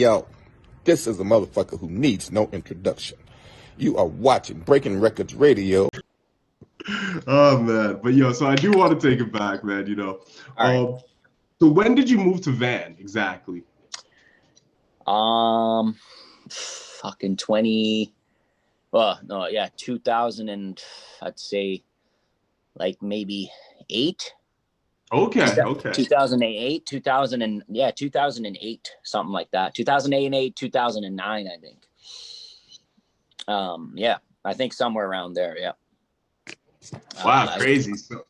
Yo, this is a motherfucker who needs no introduction. You are watching Breaking Records Radio. Oh man, but yo, so I do want to take it back, man. All right. So when did you move to Van exactly? Fucking 20. Well, no, yeah, 2000 and I'd say like maybe 8. Okay. 2008, 2008, something like that. 2008, 2009, I think. Yeah, I think somewhere around there. Yeah. Wow, crazy. So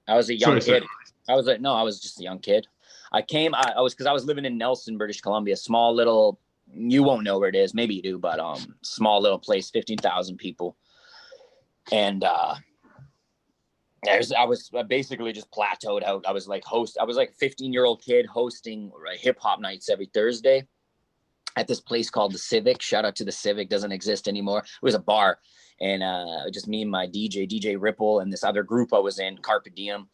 I was a young kid. I was just a young kid. I was living in Nelson, British Columbia, small little, you won't know where it is, maybe you do, but small little place, 15,000 people. And I was basically just plateaued out. I was like a 15-year-old kid hosting hip hop nights every Thursday at this place called the Civic. Shout out to the Civic, doesn't exist anymore. It was a bar. And just me and my DJ Ripple, and this other group I was in, Carpe Diem.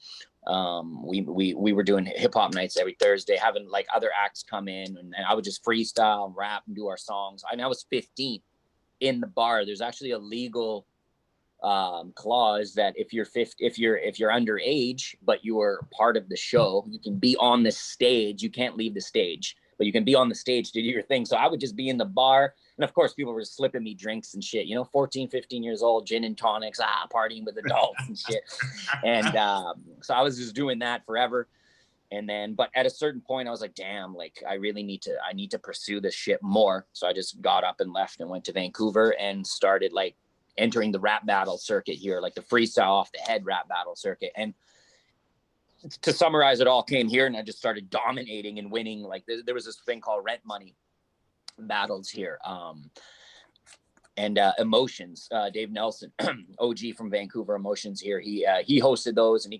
We were doing hip hop nights every Thursday, having like other acts come in, and I would just freestyle and rap and do our songs. I was 15 in the bar. There's actually a legal clause that if you're underage, but you are part of the show, you can be on the stage. You can't leave the stage, but you can be on the stage to do your thing. So I would just be in the bar. And of course, people were slipping me drinks and shit, 14, 15 years old, gin and tonics, partying with adults and shit. And so I was just doing that forever. And then, but at a certain point, I was like, damn, like I need to pursue this shit more. So I just got up and left and went to Vancouver and started like entering the rap battle circuit here, like the freestyle off the head rap battle circuit. And to summarize, it all came here, and I just started dominating and winning. Like there was this thing called rent money battles here, and Emotions, Dave Nelson, OG from Vancouver, Emotions here, he hosted those, and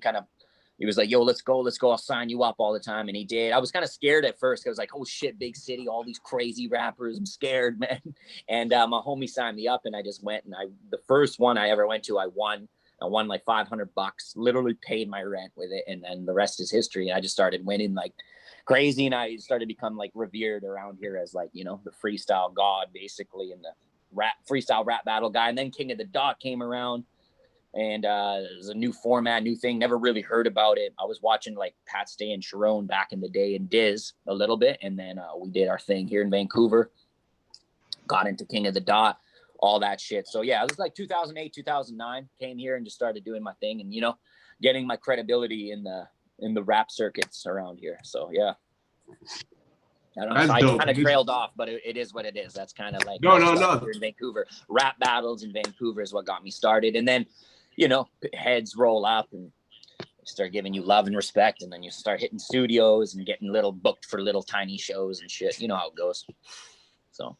he was like, yo, let's go, I'll sign you up all the time. And he did. I was kind of scared at first. I was like, oh shit, big city, all these crazy rappers, I'm scared, man. And my homie signed me up, and I just went, and the first one I ever went to, I won like $500, literally paid my rent with it. And then the rest is history. I just started winning like crazy, and I started to become like revered around here as like, the freestyle god basically, and the freestyle rap battle guy. And then King of the Dot came around, and it was a new format, new thing, never really heard about it. I was watching like Pat Stay and Sharon back in the day, and Diz a little bit, and then we did our thing here in Vancouver, got into King of the Dot, all that shit. So yeah, it was like 2008, 2009, came here and just started doing my thing, and getting my credibility in the rap circuits around here. So yeah, I don't know. So I kind of trailed off, but it is what it is. That's kind of like no. Here in Vancouver, rap battles in Vancouver is what got me started. And then, heads roll up and start giving you love and respect, and then you start hitting studios and getting booked for little tiny shows and shit. You know how it goes. So.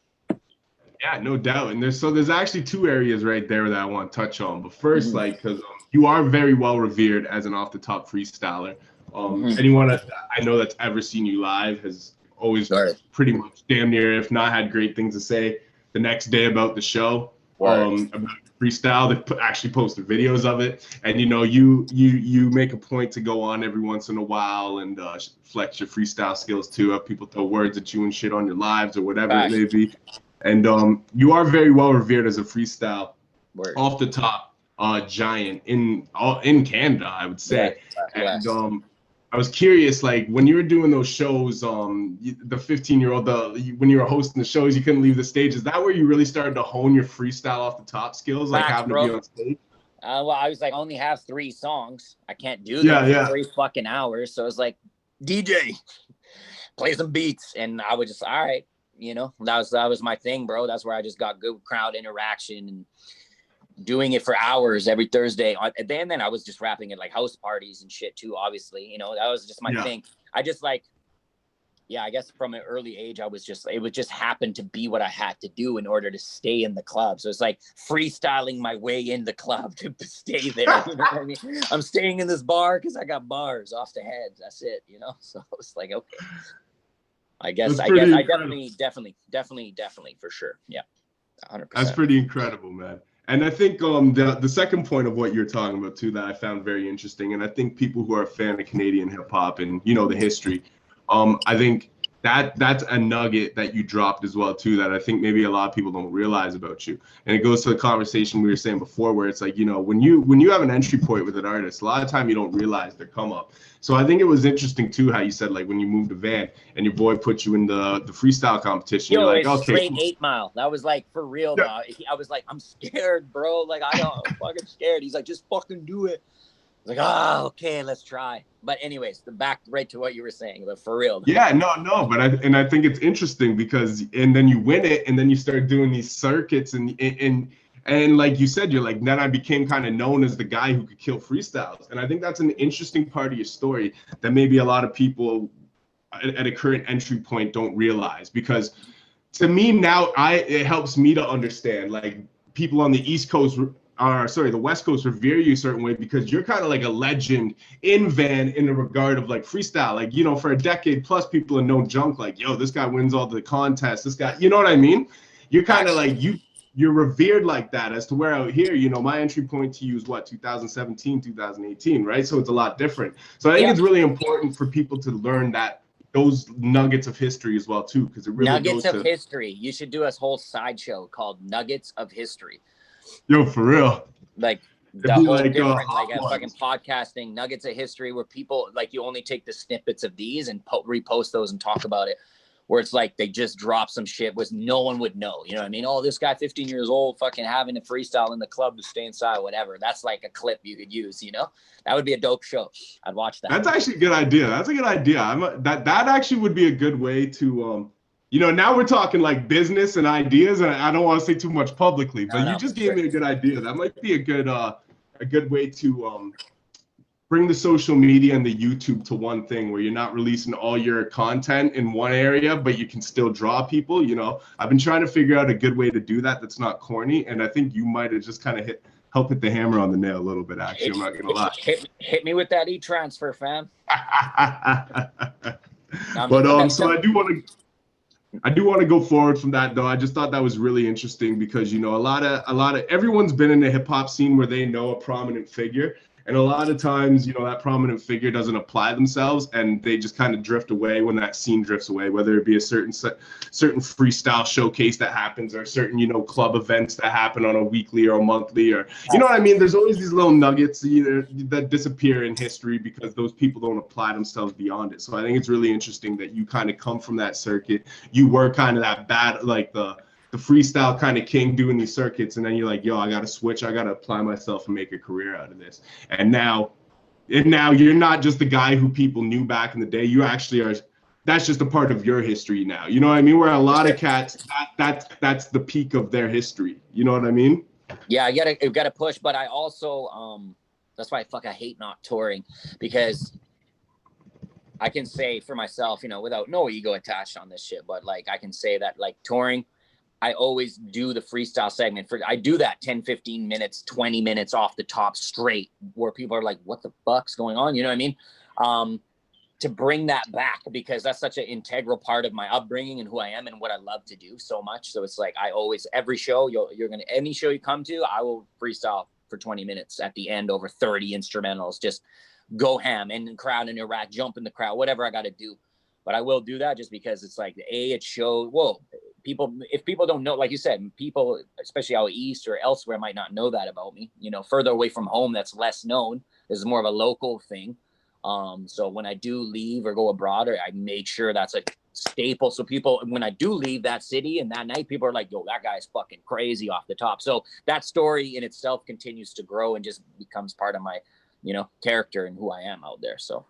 Yeah, no doubt. And there's actually two areas right there that I want to touch on. But first, because you are very well revered as an off the top freestyler. Anyone that I know that's ever seen you live has always pretty much damn near, if not had great things to say the next day about the show. About freestyle, they actually posted videos of it, and you make a point to go on every once in a while and flex your freestyle skills too. Have people throw words at you and shit on your lives or whatever it may be. And you are very well revered as a freestyle off the top giant in Canada, I would say. And I was curious, like when you were doing those shows, the 15-year-old, when you were hosting the shows, you couldn't leave the stage. Is that where you really started to hone your freestyle off the top skills, like having to be on stage? Well, I was like, I only have 3 songs. I can't do them for 3 fucking hours. So I was like, DJ, play some beats, and I would just, all right. That was my thing, bro. That's where I just got good crowd interaction and doing it for hours every Thursday. And then I was just rapping at like house parties and shit too, obviously. That was just my thing. I just like, I guess from an early age, it would just happen to be what I had to do in order to stay in the club. So it's like freestyling my way in the club to stay there. You know what I mean? I'm staying in this bar because I got bars off the head. That's it, So it's like, okay. I definitely for sure. Yeah. 100%. That's pretty incredible, man. And I think the second point of what you're talking about too that I found very interesting, and I think people who are a fan of Canadian hip hop and the history, I think that's a nugget that you dropped as well too, that I think maybe a lot of people don't realize about you. And it goes to the conversation we were saying before, where it's like, you know, when you have an entry point with an artist, a lot of time you don't realize their come up. So I think it was interesting too how you said, like, when you moved to Van and your boy put you in the freestyle competition, Yo, you're like, it's okay, straight 8 Mile. That was like for real. Yeah. I was like, I'm scared, bro. Like, I'm fucking scared. He's like, just fucking do it. Like, okay, let's try. But anyways, back right to what you were saying, but for real. Yeah, no, but I think it's interesting because, and then you win it, and then you start doing these circuits, and like you said, you're like, then I became kind of known as the guy who could kill freestyles, and I think that's an interesting part of your story that maybe a lot of people at a current entry point don't realize, because to me now, it helps me to understand, like, people on the East Coast, the West Coast revere you a certain way because you're kind of like a legend in Van in the regard of like freestyle. Like, you know, for a decade plus, people have known Junk like, yo, this guy wins all the contests. This guy, you know what I mean? You're kind of like, you're revered like that, as to where out here, you know, my entry point to you is what, 2017, 2018, right? So it's a lot different. So I think it's really important for people to learn that, those nuggets of history as well too, because it really Nuggets of history. You should do a whole sideshow called Nuggets of History. Yo, for real. Like the whole like, different, like a fucking podcasting Nuggets of History, where people, like, you only take the snippets of these and repost those and talk about it, where it's like they just drop some shit which no one would know. You know what I mean? Oh, this guy 15 years old fucking having a freestyle in the club to stay inside, whatever. That's like a clip you could use, you know? That would be a dope show. I'd watch that. That's actually a good idea. That's a good idea. That actually would be a good way to you know, now we're talking like business and ideas, and I don't want to say too much publicly, but you just gave me a good idea. That might be a good way to bring the social media and the YouTube to one thing, where you're not releasing all your content in one area, but you can still draw people. You know, I've been trying to figure out a good way to do that that's not corny, and I think you might have just kind of help hit the hammer on the nail a little bit. Actually, I'm not gonna lie. Hit me with that e-transfer, fam. But so I do want to go forward from that, though. I just thought that was really interesting because, you know, a lot of everyone's been in the hip hop scene where they know a prominent figure, and a lot of times, you know, that prominent figure doesn't apply themselves, and they just kind of drift away when that scene drifts away, whether it be a certain freestyle showcase that happens, or certain, you know, club events that happen on a weekly or a monthly, or, you know what I mean? There's always these little nuggets that disappear in history because those people don't apply themselves beyond it. So I think it's really interesting that you kind of come from that circuit. You were kind of that bad, like the freestyle kind of king doing these circuits, and then you're like, yo, I gotta switch, I gotta apply myself and make a career out of this. And now you're not just the guy who people knew back in the day. You actually are. That's just a part of your history now. You know what I mean? Where a lot of cats, that's the peak of their history. You know what I mean? Yeah, you gotta push. But I also that's why I hate not touring, because I can say for myself, you know, without no ego attached on this shit, but like I can say that, like, touring, I always do the freestyle segment. I do that 10, 15 minutes, 20 minutes off the top straight, where people are like, what the fuck's going on? You know what I mean? To bring that back, because that's such an integral part of my upbringing and who I am and what I love to do so much. So it's like, I always, every show any show you come to, I will freestyle for 20 minutes at the end over 30 instrumentals. Just go ham in the crowd, in your rack, jump in the crowd, whatever I got to do. But I will do that just because it's like, it shows, if people don't know, like you said, people, especially out east or elsewhere, might not know that about me. You know, further away from home, that's less known. This is more of a local thing. So when I do leave or go abroad, I make sure that's a staple. So people, when I do leave that city and that night, people are like, yo, that guy's fucking crazy off the top. So that story in itself continues to grow and just becomes part of my, you know, character and who I am out there. So